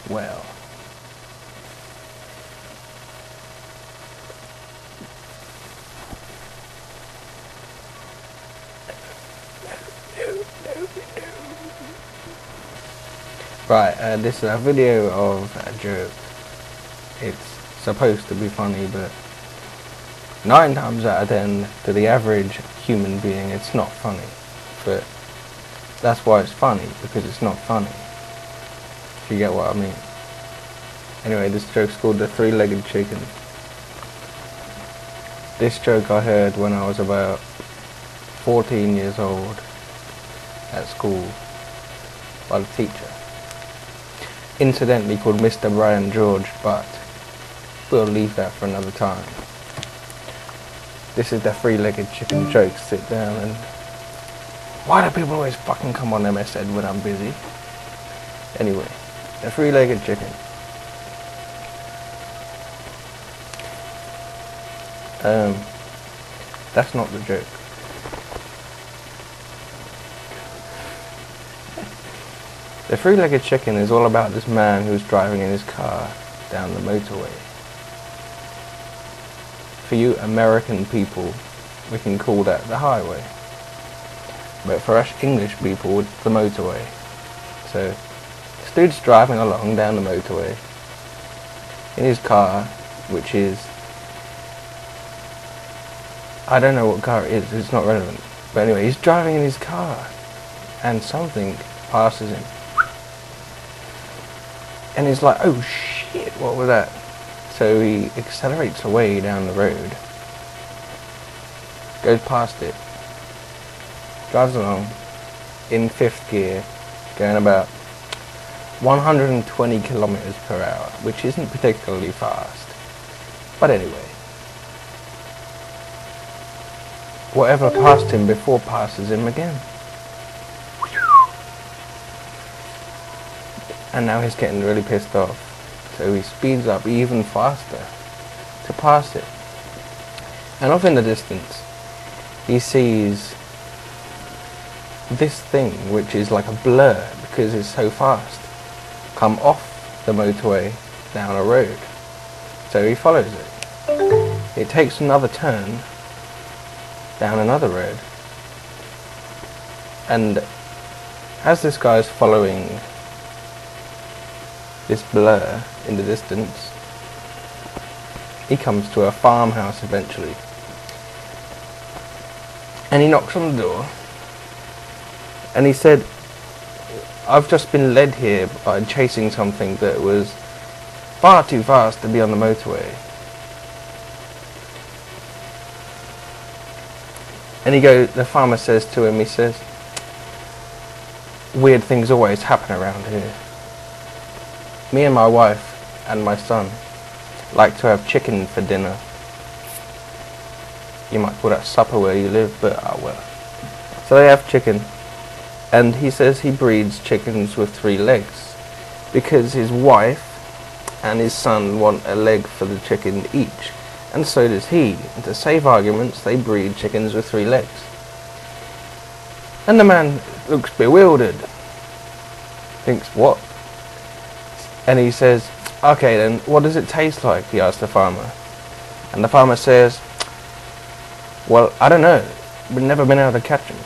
well. Right, this is a video of a joke. It's supposed to be funny, but 9 times out of 10, to the average human being, it's not funny. But that's why it's funny, because it's not funny. If you get what I mean. Anyway, this joke's called The Three-Legged Chicken. This joke I heard when I was about 14 years old at school by the teacher. Incidentally called Mr. Brian George, but we'll leave that for another time. This is the three-legged chicken joke. Sit down and... Why do people always fucking come on MSN when I'm busy? Anyway, the three-legged chicken. That's not the joke. The three-legged chicken is all about this man who's driving in his car down the motorway. For you American people, we can call that the highway. But for us English people, it's the motorway. So, this dude's driving along down the motorway in his car, which is... I don't know what car it is, it's not relevant. But anyway, he's driving in his car and something passes him. And he's like, oh shit, what was that? So he accelerates away down the road, goes past it, drives along in 5th gear, going about 120 kilometers per hour, which isn't particularly fast. But anyway, whatever passed him before passes him again. And now he's getting really pissed off. So he speeds up even faster to pass it. And off in the distance, he sees this thing, which is like a blur because it's so fast, come off the motorway down a road. So he follows it. It takes another turn down another road. And as this guy's following this blur in the distance, he comes to a farmhouse eventually. And he knocks on the door. And he said, I've just been led here by chasing something that was far too fast to be on the motorway. And the farmer says to him, he says, weird things always happen around here. Me and my wife and my son like to have chicken for dinner. You might call that supper where you live, but oh well. So they have chicken, and he says he breeds chickens with 3 legs because his wife and his son want a leg for the chicken each, and so does he. And to save arguments, they breed chickens with 3 legs. And the man looks bewildered, thinks, what? And he says, okay then, what does it taste like? He asks the farmer. And the farmer says, well, I don't know. We've never been able to catch them.